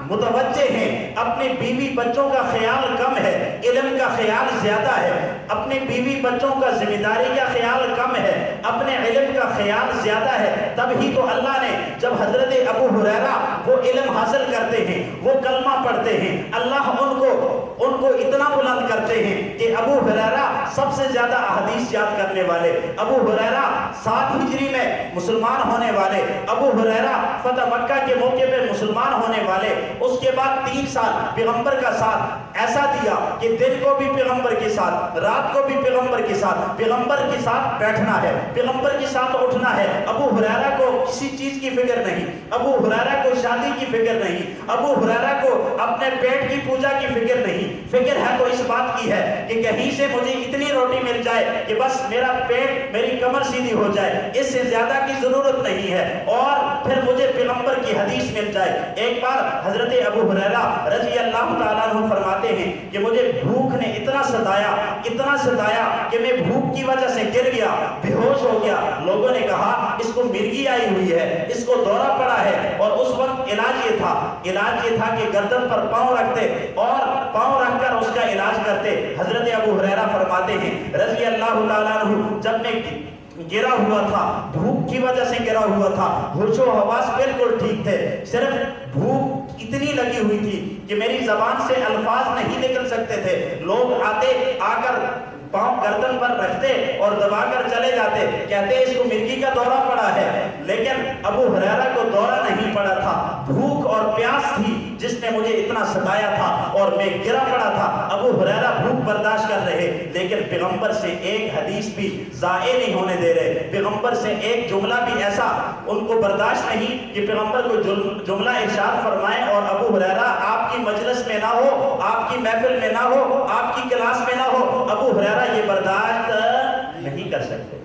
متوجہ ہیں، اپنے بیوی بچوں کا خیال کم ہے، علم کا خیال زیادہ ہے، اپنے بیوی بچوں کا ذمہ داری کا خیال کم ہے، اپنے علم کا خیال زیادہ ہے، تب ہی تو اللہ نے جب حضرت ابو ہریرہ وہ علم حاصل کرتے ہیں، وہ کلمہ پڑھتے ہیں، اللہ ان کو اتنا بلند کرتے ہیں کہ ابو ہریرہ سب سے زیادہ احادیث یاد کرنے والے، ابو ہریرہ 7 ہجری میں مسلمان ہونے والے، ابو ہریرہ فتح مکہ کے موقع پہ مسلمان ہونے والے، اس کے بعد 3 سال پیغمبر کا ساتھ ایسا دیا کہ دن کو بھی پیغمبر کے ساتھ، رات کو بھی پیغمبر کے ساتھ بیٹھنا ہے، پیغمبر کے ساتھ اٹھنا ہے۔ ابو ہریرہ کو کسی چیز کی فکر نہیں، ابو ہریرہ کو شادی کی فکر نہیں، ابو ہریرہ کو اپنے پیٹ کی پوجا کی فکر نہیں، فکر ہے تو اس بات کی ہے کہ کہیں سے مجھے اتنی روٹی مل جائے کہ بس میرا پیٹ، میری کمر سیدھی ہو جائے، اس سے زیادہ کی ضرورت نہیں ہے، اور پھر مجھے پیغمبر کی حدیث مل جائے۔ ایک بار حضرت ابو ہریرہ رضی اللہ تعالیٰ عنہ فرماتے ہیں کہ مجھے بھوک نے اتنا ستایا کہ میں بھوک کی وجہ سے گر گیا، بے ہوش ہو گیا۔ لوگوں نے کہا اس کو مرگی آئی ہوئی ہے، اس کو دورہ پڑا ہے، اور اس وقت علاج یہ تھا کہ گردن پر پاؤں رکھتے اور پاؤں رکھ کر اس کا علاج کرتے۔ حضرت ابو ہریرہ فرماتے ہیں رضی اللہ تعالیٰ عنہ، جب میں گرا ہوا تھا، بھوک کی وجہ سے گرا ہوا تھا، ہوش و حواس بالکل ٹھیک تھے، صرف بھوک اتنی لگی ہوئی تھی کہ میری زبان سے الفاظ نہیں نکل سکتے تھے۔ لوگ آ کر پاؤں گردن پر رکھتے اور دبا کر چلے جاتے، کہتے اس کو مرگی کا دورہ پڑا ہے، لیکن ابو ہریرہ کو دورہ نہیں پڑا تھا، بھوک اور پیاس تھی جس نے مجھے اتنا ستایا تھا اور میں گرا پڑا تھا۔ ابو ہریرہ بھوک برداشت کر رہے، لیکن پیغمبر سے ایک حدیث بھی ضائع نہیں ہونے دے رہے، پیغمبر سے ایک جملہ بھی ایسا ان کو برداشت نہیں کہ پیغمبر کو جملہ ارشاد فرمائیں اور ابو ہریرہ آپ کی مجلس میں نہ ہو، آپ کی محفل میں نہ ہو، آپ کی کلاس میں نہ ہو، ابو ہریرہ یہ برداشت نہیں کر سکتے۔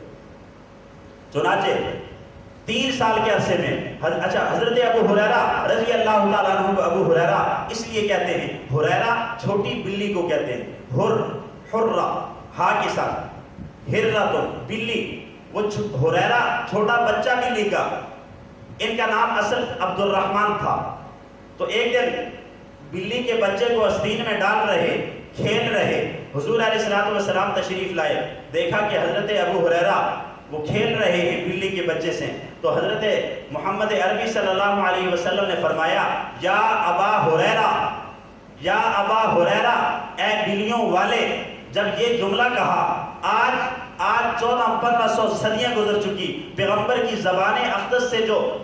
چنانچہ 3 سال کے عرصے میں حضرت ابو ہریرہ رضی اللہ تعالیٰ عنہ کو ابو ہریرہ اس لیے کہتے ہیں، ہریرہ چھوٹی بلی کو کہتے ہیں، حرہ ہا کے ساتھ، ہرہ تو بلی، وہ ہریرہ چھوٹا بچہ بلی کا، ان کا نام اصل عبد الرحمن تھا۔ تو ایک دن بلی کے بچے کو آستین میں ڈال رہے، کھیل رہے، حضور علیہ السلام تشریف لائے، دیکھا کہ حضرت ابو ہریرہ وہ کھیل رہے ہیں بلی کے بچے سے، تو حضرت محمد عربی صلی اللہ علیہ وسلم نے فرمایا یا ابا ہریرہ، یا ابا ہریرہ، اے بلیوں والے۔ جب یہ جملہ کہا، آج 1400-1500 صدیاں گزر چکی، پیغمبر کی زبان اقدس سے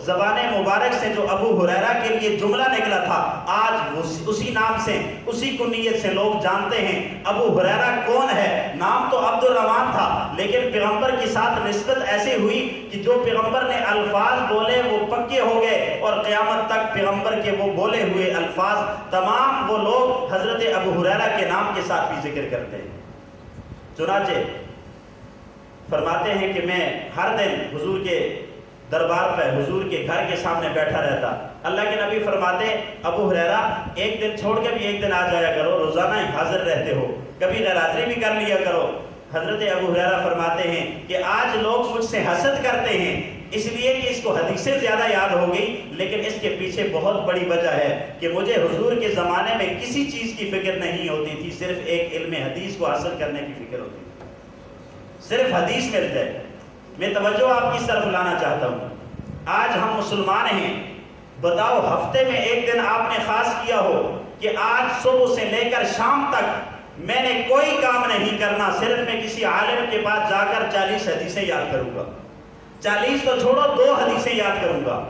زبان مبارک سے جو ابو ہریرہ کے لیے جملہ نکلا تھا، آج اسی نام سے، اسی کنیت سے لوگ جانتے ہیں ابو ہریرہ کون ہے۔ نام تو عبد الرحمن تھا، لیکن پیغمبر کے ساتھ نسبت ایسی ہوئی کہ جو پیغمبر نے الفاظ بولے وہ پکے ہو گئے، اور قیامت تک پیغمبر کے وہ بولے ہوئے الفاظ تمام وہ لوگ حضرت ابو ہریرہ کے نام کے ساتھ بھی ذکر کرتے ہیں۔ چنانچہ فرماتے ہیں کہ میں ہر دن حضور کے دربار پہ، حضور کے گھر کے سامنے بیٹھا رہتا۔ اللہ کے نبی فرماتے ابو ہریرہ ایک دن چھوڑ کے بھی ایک دن آ جایا کرو، روزانہ حاضر رہتے ہو، کبھی غیر حاضری بھی کر لیا کرو۔ حضرت ابو ہریرہ فرماتے ہیں کہ آج لوگ مجھ سے حسد کرتے ہیں اس لیے کہ اس کو حدیثیں زیادہ یاد ہو گئی، لیکن اس کے پیچھے بہت بڑی وجہ ہے کہ مجھے حضور کے زمانے میں کسی چیز کی فکر نہیں ہوتی تھی، صرف ایک علم حدیث کو حاصل کرنے کی فکر ہوتی تھی، صرف حدیث مل جائے۔ میں توجہ آپ کی طرف لانا چاہتا ہوں، آج ہم مسلمان ہیں، بتاؤ ہفتے میں ایک دن آپ نے خاص کیا ہو کہ آج صبح سے لے کر شام تک میں نے کوئی کام نہیں کرنا، صرف میں کسی عالم کے پاس جا کر 40 حدیثیں یاد کروں گا، 40 تو چھوڑو 2 حدیثیں یاد کروں گا۔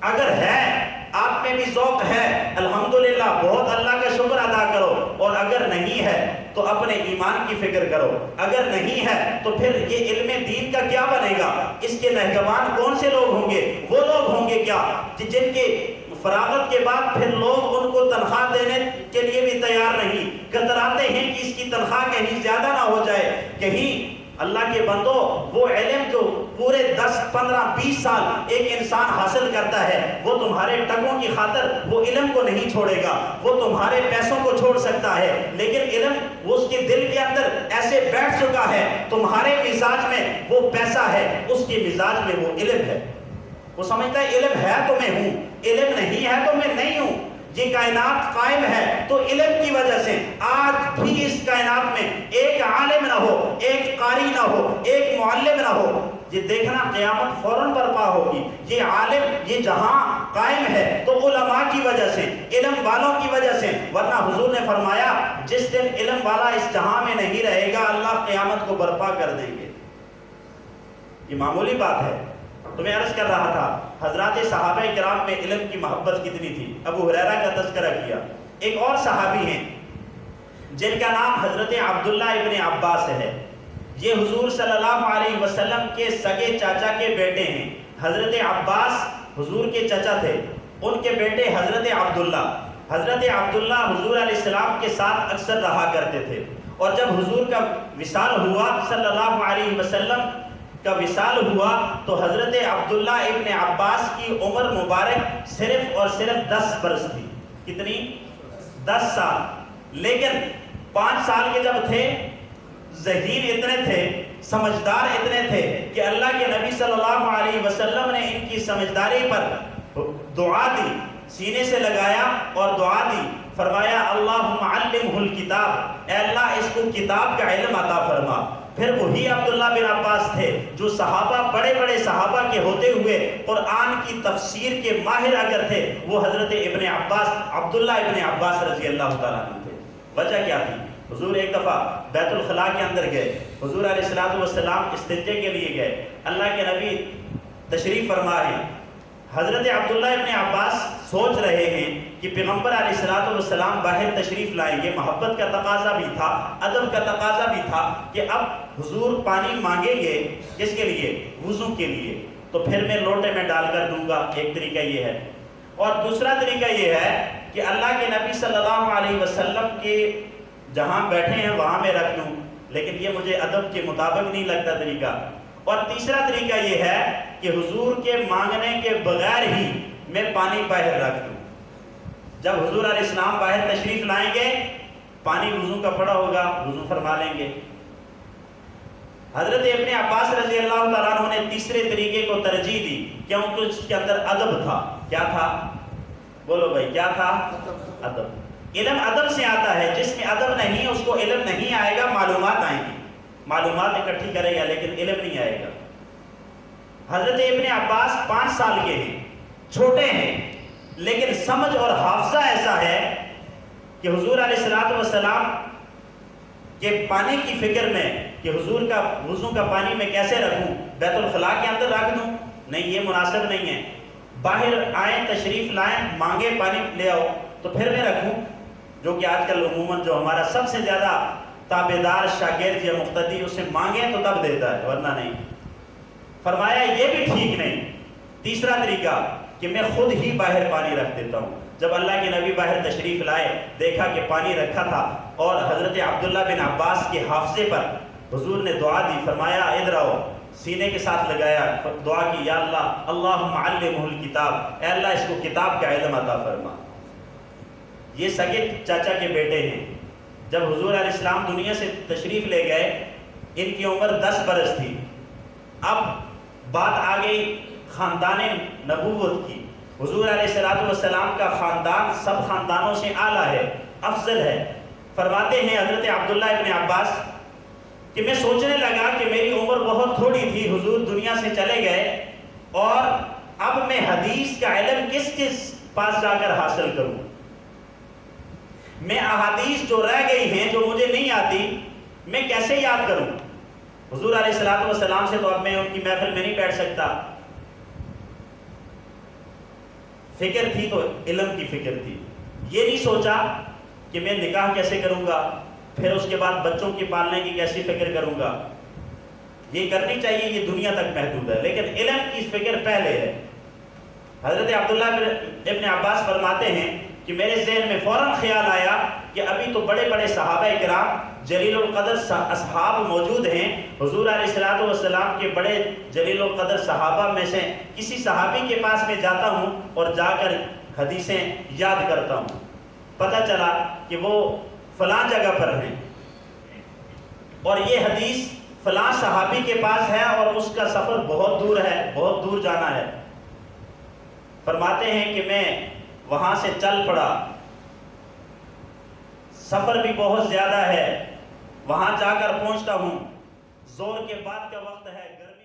اگر ہے آپ میں بھی ذوق ہے الحمدللہ، بہت اللہ کا شکر ادا کرو، اور اگر نہیں ہے تو اپنے ایمان کی فکر کرو، اگر نہیں ہے تو پھر یہ علم دین کا کیا بنے گا؟ اس کے نگہبان کون سے لوگ ہوں گے؟ وہ لوگ ہوں گے کیا جن کے فراغت کے بعد پھر لوگ ان کو تنخواہ دینے کے لیے بھی تیار نہیں، کتراتے ہیں کہ اس کی تنخواہ کہیں زیادہ نہ ہو جائے۔ کہیں اللہ کے بندو وہ علم جو پورے 10 15 20 سال ایک انسان حاصل کرتا ہے، وہ تمہارے ٹکوں کی خاطر وہ علم کو نہیں چھوڑے گا، وہ تمہارے پیسوں کو چھوڑ سکتا ہے، لیکن علم وہ اس کے دل کے اندر ایسے بیٹھ چکا ہے، تمہارے مزاج میں وہ پیسہ ہے، اس کے مزاج میں وہ علم ہے۔ وہ سمجھتا ہے علم ہے تو میں ہوں، علم نہیں ہے تو میں نہیں ہوں۔ یہ کائنات قائم ہے تو علم کی وجہ سے۔ آج بھی اس کائنات میں ایک عالم نہ ہو، ایک قاری نہ ہو، ایک معلم نہ ہو، یہ دیکھنا قیامت فوراً برپا ہوگی۔ یہ عالم، یہ جہاں قائم ہے تو علماء کی وجہ سے، علم والوں کی وجہ سے، ورنہ حضور نے فرمایا جس دن علم والا اس جہاں میں نہیں رہے گا اللہ قیامت کو برپا کر دیں گے۔ یہ معمولی بات ہے۔ تو میں عرض کر رہا تھا حضرات صحابہ کرام میں علم کی محبت کتنی تھی۔ ابو ہریرہ کا تذکرہ کیا، ایک اور صحابی ہیں جن کا نام حضرت عبداللہ ابن عباس ہے۔ یہ حضور صلی اللہ علیہ وسلم کے سگے چاچا کے بیٹے ہیں۔ حضرت عباس حضور کے چچا تھے، ان کے بیٹے حضرت عبداللہ۔ حضرت عبداللہ حضور علیہ السلام کے ساتھ اکثر رہا کرتے تھے، اور جب حضور کا وصال ہوا صلی اللہ علیہ وسلم کا وصال ہوا تو حضرت عبداللہ ابن عباس کی عمر مبارک صرف اور صرف 10 برس تھی۔ کتنی؟ 10 سال۔ لیکن 5 سال کے جب تھے، ذہین اتنے تھے، سمجھدار اتنے تھے کہ اللہ کے نبی صلی اللہ علیہ وسلم نے ان کی سمجھداری پر دعا دی، سینے سے لگایا اور دعا دی، فرمایا اللہم علمہ الکتاب، اے اللہ اس کو کتاب کا علم عطا فرما۔ پھر وہی عبداللہ بن عباس تھے جو صحابہ، بڑے بڑے صحابہ کے ہوتے ہوئے قرآن کی تفسیر کے ماہر اگر تھے، وہ حضرت ابن عباس، عبداللہ ابن عباس رضی اللہ تعالیٰ عنہ تھے۔ وجہ کیا تھی؟ حضور ایک دفعہ بیت الخلاء کے اندر گئے، حضور علیہ السلام استنجے کے لیے گئے، اللہ کے نبی تشریف فرما ہیں۔ حضرت عبداللہ ابن عباس سوچ رہے ہیں کہ پیغمبر علیہ السلام باہر تشریف لائیں گے، محبت کا تقاضا بھی تھا، ادب کا تقاضا بھی تھا کہ اب حضور پانی مانگیں گے، کس کے لیے؟ وضو کے لیے، تو پھر میں لوٹے میں ڈال کر دوں گا۔ ایک طریقہ یہ ہے، اور دوسرا طریقہ یہ ہے کہ اللہ کے نبی صلی اللہ علیہ وسلم کے جہاں بیٹھے ہیں وہاں میں رکھ دوں، لیکن یہ مجھے ادب کے مطابق نہیں لگتا طریقہ۔ اور تیسرا طریقہ یہ ہے کہ حضور کے مانگنے کے بغیر ہی میں پانی باہر رکھ دوں، جب حضور علیہ السلام باہر تشریف لائیں گے پانی وضو کا پڑا ہوگا، وضو فرما لیں گے۔ حضرت ابن عباس رضی اللہ تعالیٰ عنہ نے تیسرے طریقے کو ترجیح دی کیونکہ اس کے اندر ادب تھا۔ کیا تھا؟ بولو بھائی، کیا تھا؟ ادب۔ علم ادب سے آتا ہے، جس میں ادب نہیں اس کو علم نہیں آئے گا، معلومات آئیں گی، معلومات اکٹھی کرے گا لیکن علم نہیں آئے گا۔ حضرت ابن عباس 5 سال کے ہیں، چھوٹے ہیں، لیکن سمجھ اور حافظہ ایسا ہے کہ حضور علیہ السلام کے پانی کی فکر میں کہ حضور کا وضو کا پانی میں کیسے رکھوں، بیت الخلاء کے اندر رکھ دوں؟ نہیں، یہ مناسب نہیں ہے۔ باہر آئیں، تشریف لائیں، مانگے پانی لے آؤ تو پھر میں رکھوں، جو کہ آج کل عموماً جو ہمارا سب سے زیادہ تابعدار شاگرد یا مقتدی اسے مانگیں تو تب دیتا ہے، ورنہ نہیں۔ فرمایا یہ بھی ٹھیک نہیں۔ تیسرا طریقہ کہ میں خود ہی باہر پانی رکھ دیتا ہوں۔ جب اللہ کے نبی باہر تشریف لائے، دیکھا کہ پانی رکھا تھا اور حضرت عبداللہ بن عباس کے حافظے پر حضور نے دعا دی، فرمایا ادھر آؤ، سینے کے ساتھ لگایا، دعا کی، یا اللہ اللہم علمہ الکتاب، اے اللہ اس کو کتاب کا علم عطا فرما۔ یہ سگے چاچا کے بیٹے ہیں۔ جب حضور علیہ السلام دنیا سے تشریف لے گئے ان کی عمر 10 برس تھی۔ اب بات آ گئی خاندان نبوت کی۔ حضور علیہ السلام کا خاندان سب خاندانوں سے اعلیٰ ہے، افضل ہے۔ فرماتے ہیں حضرت عبداللہ ابن عباس کہ میں سوچنے لگا کہ میری عمر بہت تھوڑی تھی، حضور دنیا سے چلے گئے، اور اب میں حدیث کا علم کس کس پاس جا کر حاصل کروں؟ میں احادیث جو رہ گئی ہیں، جو مجھے نہیں آتی، میں کیسے یاد کروں؟ حضور علیہ السلام سے تو اب میں ان کی محفل میں نہیں بیٹھ سکتا۔ فکر تھی تو علم کی فکر تھی۔ یہ نہیں سوچا کہ میں نکاح کیسے کروں گا، پھر اس کے بعد بچوں کی پالنے کی کیسی فکر کروں گا۔ یہ کرنی چاہیے، یہ دنیا تک محدود ہے، لیکن علم کی فکر پہلے ہے۔ حضرت عبداللہ ابن عباس فرماتے ہیں کہ میرے ذہن میں فوراً خیال آیا کہ ابھی تو بڑے بڑے صحابہ کرام جلیل القدر اصحاب موجود ہیں، حضور علیہ السلام کے بڑے جلیل القدر صحابہ میں سے کسی صحابی کے پاس میں جاتا ہوں اور جا کر حدیثیں یاد کرتا ہوں۔ پتہ چلا کہ وہ فلاں جگہ پر ہیں اور یہ حدیث فلاں صحابی کے پاس ہے اور اس کا سفر بہت دور ہے، بہت دور جانا ہے۔ فرماتے ہیں کہ میں وہاں سے چل پڑا. سفر بھی بہت زیادہ ہے, وہاں جا کر پہنچتا ہوں, زور کے بعد کا وقت ہے, گرمی